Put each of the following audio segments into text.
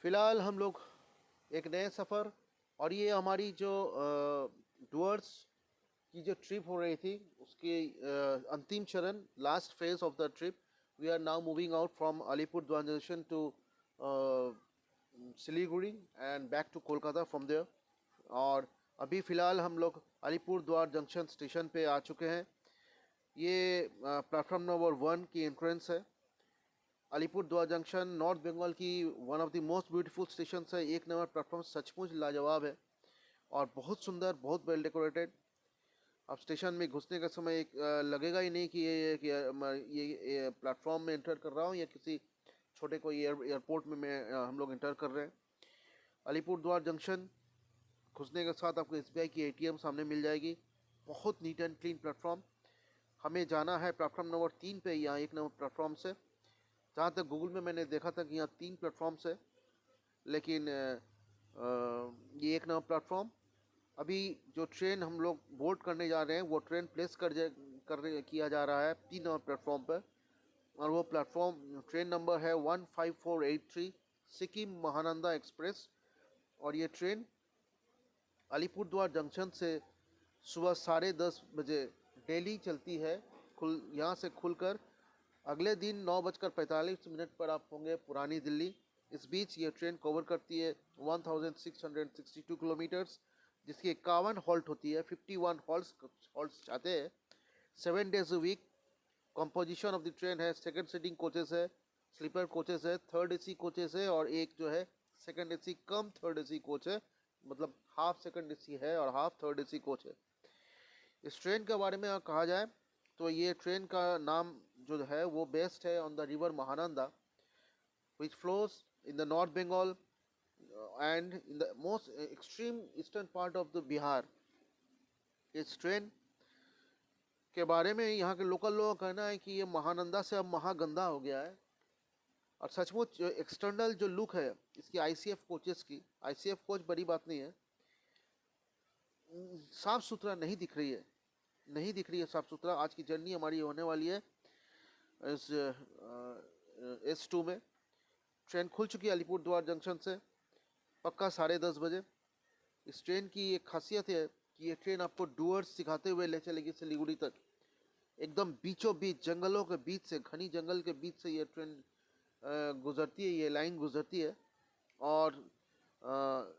फ़िलहाल हम लोग एक नए सफ़र और ये हमारी जो डूअर्स की जो ट्रिप हो रही थी उसके अंतिम चरण, last phase of the trip. We are now moving out from Alipurduar junction to Siliguri and back to Kolkata from there. और अभी फ़िलहाल हम लोग अलीपुरद्वार जंक्शन स्टेशन पे आ चुके हैं। ये प्लेटफॉर्म नंबर 1 की एंट्रेंस है। अलीपुरद्वार जंक्शन नॉर्थ बंगाल की one of the most beautiful station है। एक नंबर प्लेटफॉर्म सचमुच लाजवाब है और बहुत सुंदर, बहुत वेल डेकोरेटेड। अब स्टेशन में घुसने का समय एक लगेगा ही नहीं कि ये प्लेटफॉर्म में इंटर कर रहा हूँ या किसी छोटे कोई एयरपोर्ट में हम लोग इंटर कर रहे हैं। अलीपुरद्वार जंक्शन घुसने के साथ आपको SBI की ATM सामने मिल जाएगी। बहुत नीट एंड क्लीन प्लेटफॉर्म। हमें जाना है प्लेटफॉर्म नंबर 3 पे, यहाँ एक नंबर प्लेटफॉर्म से। जहाँ तक गूगल में मैंने देखा था कि यहाँ 3 प्लेटफॉर्म्स है, लेकिन ये एक नंबर प्लेटफॉर्म। अभी जो ट्रेन हम लोग बोर्ड करने जा रहे हैं वो ट्रेन प्लेस किया जा रहा है 3 नंबर प्लेटफॉर्म पर। और वो प्लेटफॉर्म ट्रेन नंबर है 15483 सिक्किम महानंदा एक्सप्रेस। और ये ट्रेन अलीपुरद्वार जंक्शन से सुबह 10:30 बजे डेली चलती है। यहाँ से खुलकर अगले दिन 9:45 पर आप होंगे पुरानी दिल्ली। इस बीच ये ट्रेन कवर करती है 1662 किलोमीटर्स, जिसकी 51 हॉल्ट होती है। 51 हॉल्ट्स चाहते हैं 7 days a week. Composition of the train है, सेकंड सीटिंग कोचेस है, स्लीपर कोचेस है, थर्ड AC कोचेस है और एक जो है second AC cum third AC coach है। मतलब हाफ सेकंड AC है और हाफ थर्ड AC कोच है। इस ट्रेन के बारे में कहा जाए तो ये ट्रेन का नाम जो है वो बेस्ड है on the river Mahananda which flows in the North Bengal and in the most extreme eastern part of the Bihar। इस ट्रेन के बारे में यहाँ के लोकल लोगों का कहना है कि ये महानंदा से अब महागंदा हो गया है। और सचमुच एक्सटर्नल जो लुक है इसकी ICF कोचेस की, ICF कोच बड़ी बात नहीं है, साफ सुथरा नहीं दिख रही है साफ सुथरा। आज की जर्नी हमारी होने वाली है इस S2 में। ट्रेन खुल चुकी है अलीपुरद्वार जंक्शन से पक्का 10:30 बजे। इस ट्रेन की एक खासियत है कि ये ट्रेन आपको डूअर्स सिखाते हुए ले चलेगी सिलीगुड़ी तक। एकदम बीचों बीच जंगलों के बीच से, घनी जंगल के बीच से ये ट्रेन गुजरती है, ये लाइन गुजरती है। और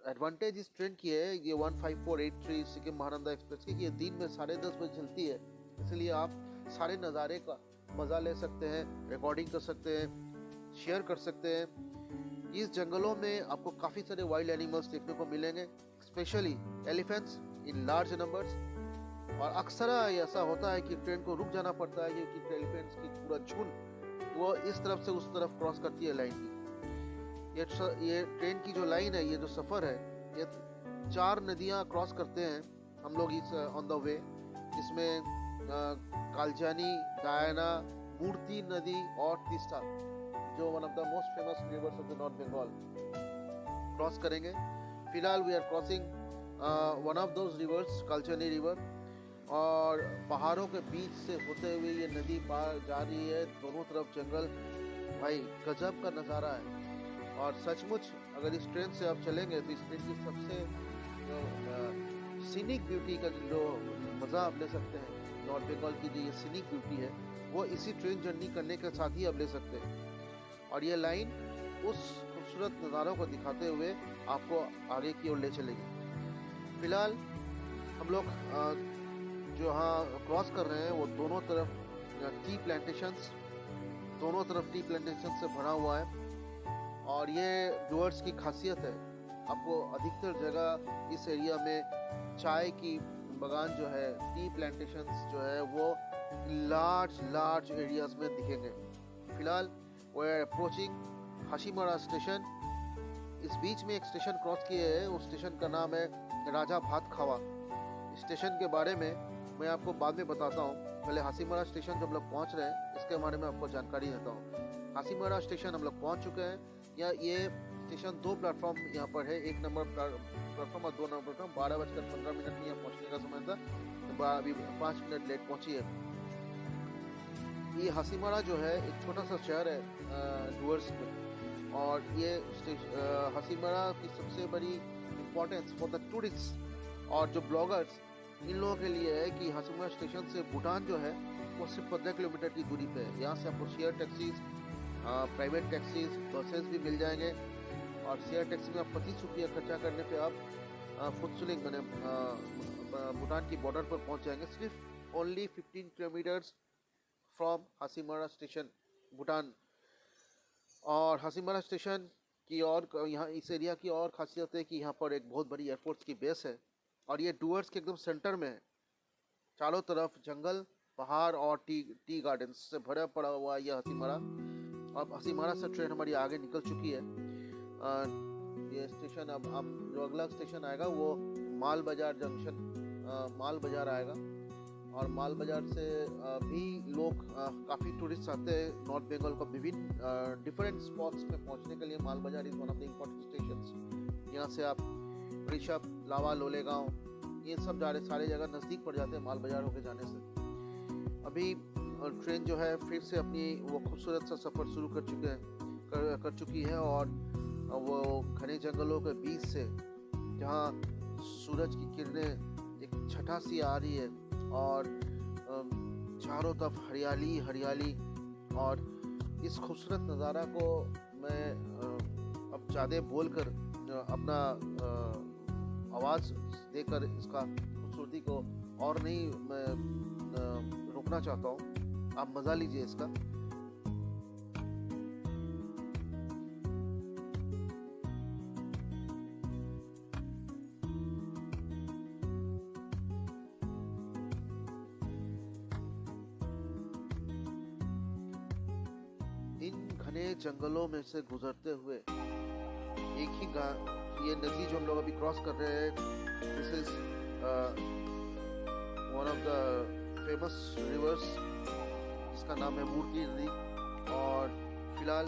एडवांटेज इस ट्रेन की है ये 15483 सिक्किम महानंदा एक्सप्रेस की, ये दिन में 10:30 बजे चलती है। इसलिए आप सारे नज़ारे का मज़ा ले सकते हैं, रिकॉर्डिंग कर सकते हैं, शेयर कर सकते हैं। इस जंगलों में आपको काफ़ी सारे वाइल्ड एनिमल्स देखने को मिलेंगे, specially elephants in large numbers. और अक्सर ऐसा होता है कि ट्रेन को रुक जाना पड़ता है क्योंकि एलिफेंट्स की पूरा झुंड वो इस तरफ से उस तरफ क्रॉस करती है लाइन की। ये ट्रेन की जो लाइन है, ये जो सफ़र है, ये 4 नदियाँ क्रॉस करते हैं हम लोग इस ऑन द वे, जिसमें कालजानी, डायना, मूर्ति नदी और तीस्ता, जो one of the most famous rivers of the north Bengal, cross करेंगे। फिलहाल we are crossing one of those rivers, Kaljani river. और पहाड़ों के बीच से होते हुए ये नदी पार जा रही है, दोनों तरफ जंगल। भाई गजब का नज़ारा है। और सचमुच अगर इस ट्रेन से आप चलेंगे तो इस ट्रेन की सबसे सीनिक ब्यूटी का जो मज़ा आप ले सकते हैं, नॉर्थ बंगाल की जो ये सीनिक ब्यूटी है वो इसी ट्रेन जर्नी करने के साथ ही आप ले सकते हैं। और ये लाइन उस खूबसूरत नज़ारों को दिखाते हुए आपको आगे की ओर ले चलेगी। फिलहाल हम लोग जो यहाँ क्रॉस कर रहे हैं वो दोनों तरफ टी प्लांटेशंस से भरा हुआ है। और ये डूअर्स की खासियत है, आपको अधिकतर जगह इस एरिया में चाय की बागान जो है, टी प्लांटेशंस जो है वो लार्ज एरियाज में दिखेंगे। फिलहाल we are approaching Hashimara station. इस बीच में एक स्टेशन क्रॉस किए हैं, उस स्टेशन का नाम है राजा भात खावा। स्टेशन के बारे में मैं आपको बाद में बताता हूँ। पहले हाशीमारा स्टेशन जब हम लोग पहुँच रहे हैं इसके बारे में आपको जानकारी देता हूँ। हाशीमारा स्टेशन हम लोग पहुँच चुके हैं। ये स्टेशन 2 प्लेटफॉर्म यहाँ पर है, 1 नंबर प्लेटफॉर्म और 2 नंबर प्लेटफॉर्म। 12:15 में यहाँ पहुँचने का समय था, तो अभी 5 मिनट लेट पहुँची है। ये हाशीमारा जो है एक छोटा सा शहर है डूअर्स में। और ये हासीमारा की सबसे बड़ी इम्पोर्टेंस फॉर द टूरिस्ट और जो ब्लॉगर्स इन लोगों के लिए है कि हासीमारा स्टेशन से भूटान जो है वो सिर्फ 15 किलोमीटर की दूरी पे है। यहाँ से आपको share taxis, private taxis, buses भी मिल जाएंगे और शेयर टैक्सी में आप 25 रुपया खर्चा करने पे आप फुटसुलिंग मैंने भूटान की बॉर्डर पर पहुँच जाएंगे। सिर्फ only 15 kilometres from Hasimara station Bhutan. और हासीमारा स्टेशन की और यहाँ इस एरिया की और खासियत है कि यहाँ पर एक बहुत बड़ी एयरफोर्स की बेस है और ये डुअर्स के एकदम सेंटर में है। चारों तरफ जंगल, पहाड़ और टी गार्डन से भरा पड़ा हुआ यह हासीमारा। अब हासीमारा से ट्रेन हमारी आगे निकल चुकी है। ये स्टेशन अब जो अगला स्टेशन आएगा वो माल बाजार जंक्शन, माल बाजार आएगा और माल बाजार से भी लोग काफ़ी टूरिस्ट आते हैं नॉर्थ बंगाल को विभिन्न डिफरेंट स्पॉट्स पे पहुंचने के लिए। माल बाजार is one of the important stations. यहाँ से आप ऋषभ, लावा, लोलेगांव ये सब सारे जगह नज़दीक पड़ जाते हैं माल बाजार होके जाने से। अभी ट्रेन जो है फिर से अपनी वो खूबसूरत सा सफ़र शुरू कर चुकी है और वो घने जंगलों के बीच से जहाँ सूरज की किरणें एक छटा सी आ रही है और चारों तरफ हरियाली हरियाली। और इस खूबसूरत नज़ारा को मैं अब ज़्यादा बोलकर अपना आवाज़ देकर इसका खूबसूरती को और नहीं मैं रोकना चाहता हूँ। आप मज़ा लीजिए इसका। इन घने जंगलों में से गुजरते हुए एक ही ये नदी जो हम लोग अभी क्रॉस कर रहे हैं, this is one of the famous reverse जिसका नाम है मूर्ति नदी। और फिलहाल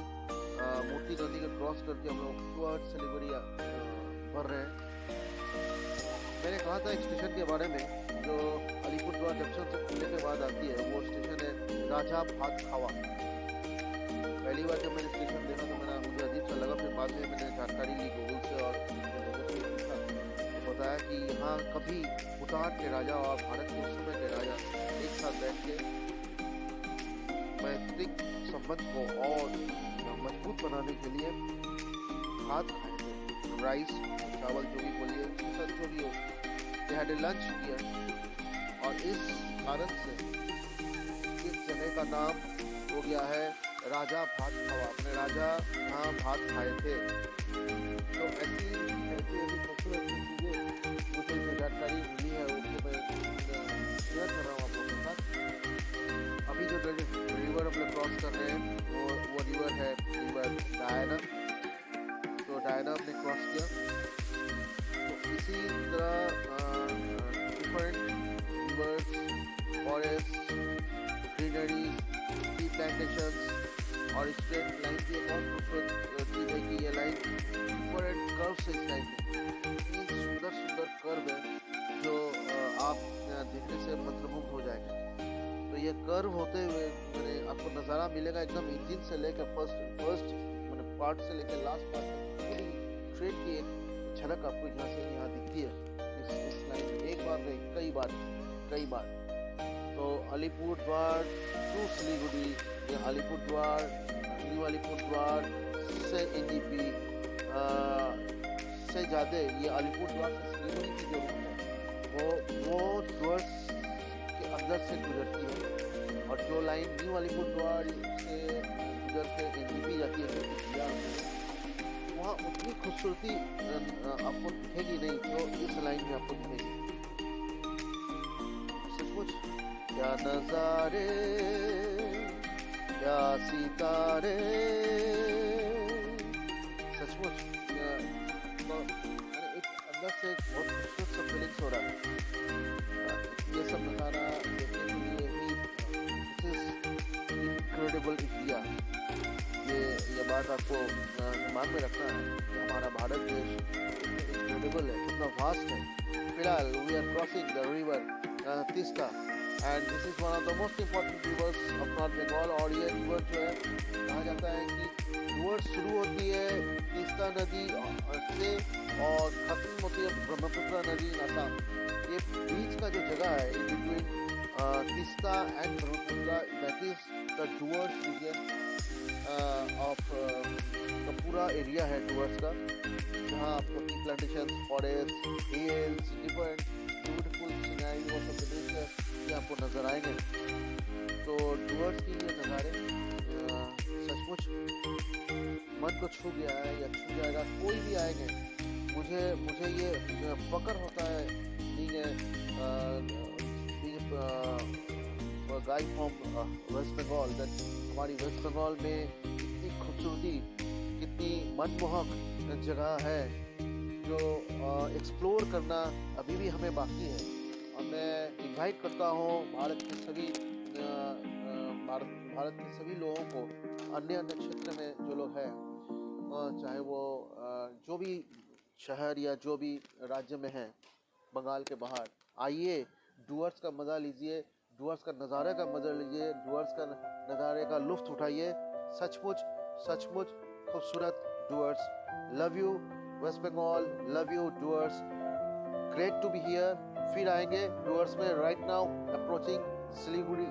मूर्ति नदी को क्रॉस करके हम लोग टुवर्ड्स सिलीगुड़ी बढ़ रहे हैं। मैंने कहा था एक स्टेशन के बारे में जो अलीपुरद्वार जंक्शन से खुलने के बाद आती है, वो स्टेशन है राजा भात खावा। पहली बार जब मैंने स्टेशन देखा तो मुझे अजीब सा लगा। फिर बाद में मैंने जानकारी ली गूगल से और लोगों से पूछा तो बताया कि यहाँ कभी भूटान के राजा और भारत के उस समय के राजा एक साथ बैठ के मैत्रिक संबंध को और मजबूत बनाने के लिए भात खाए थे। राइस, चावल जो भी बोलिए, जो भी हो, दे हैड लंच किया। और इस कारण से इस जगह का नाम हो गया है राजा भात खावा। अपने राजा यहाँ भात खाए थे। तो ऐसी खूबसूरत चीज़ें मुझे जानकारी मिली है उसको मैं शेयर कर रहा हूँ आप लोगों के साथ। अभी जो रिवर हम लोग क्रॉस कर रहे हैं वो रिवर है रिवर डायना। तो डायना हमने क्रॉस किया। तो इसी तरह different reverse, forest, greenery, T plantations और स्ट्रेट लाइन की एक और खूबसूरत चीज़ है कि ये लाइन डिफरेंट कर्व से इस लाइन में सुंदर सुंदर कर्व है जो आप देखने से मंत्रमुग्ध हो जाएंगे। तो ये कर्व होते हुए मैंने आपको नज़ारा मिलेगा एकदम इंजन से लेकर फर्स्ट मैंने पार्ट से लेकर लास्ट पार्ट तक पूरी ट्रेन की एक झलक आपको यहाँ दिखती है इस लाइन में। एक बार नहीं, कई बार। तो अलीपुरद्वार टू सिलीगुड़ी, ये अलीपुरद्वार, न्यू अलीपुरद्वार से एनडीपी से ज़्यादा ये अलीपुरद्वार से सिलीगुड़ी की जो रूट है वो डुअर्स के अंदर से गुजरती है। और जो लाइन न्यू अलीपुरद्वार से गुजर के एनडीपी जाती है वहाँ उतनी खूबसूरती आपको दिखेगी नहीं जो इस लाइन में आपको दिखेगी। सचमुच क्या नज़ारे, क्या सितारे, सचमुच तो एक अंदर से बहुत खूबसूरत सा फीलिंग्स हो रहा है। ये सब नज़ारा देखने के लिए ही इनक्रेडिबल इंडिया, ये बात आपको दिमाग में रखना है कि हमारा भारत देश इनक्रेडिबल है, कितना वास्ट है। फिलहाल we are crossing the river Teesta and this is one of the most important rivers of north Bengal. और ये रिवर जो है कहा जाता है कि डुअर्स शुरू होती है तीस्ता नदी से और खत्म होती है ब्रह्मपुत्र नदी in असम। ये बीच का जो जगह है in between Teesta and Brahmaputra, that is the Dooars region of का पूरा एरिया है डुअर्स का, जहाँ आपको tea plantation, forest, hills, different beautiful sceneries of the nature ये आपको नजर आएंगे। तो डुअर्स की ये नज़ारे सचमुच मन को छू गया है या छू जाएगा, कोई भी आएंगे। मुझे ये फक्र होता है being guy from West Bengal, that हमारी वेस्ट बंगाल में कितनी खूबसूरती, कितनी मनमोहक जगह है जो एक्सप्लोर करना अभी भी हमें बाकी है। और मैं इनवाइट करता हूँ भारत के सभी लोगों को, अन्य क्षेत्र में जो लोग हैं, चाहे वो जो भी शहर या जो भी राज्य में हैं बंगाल के बाहर, आइए डुअर्स का मज़ा लीजिए, डुअर्स का नज़ारे का मज़ा लीजिए, डुअर्स का नज़ारे का लुत्फ़ उठाइए। सचमुच खूबसूरत Dooars. Love you West Bengal, love you Dooars, great to be here. फिर आएंगे डुअर्स में। Right now approaching Siliguri.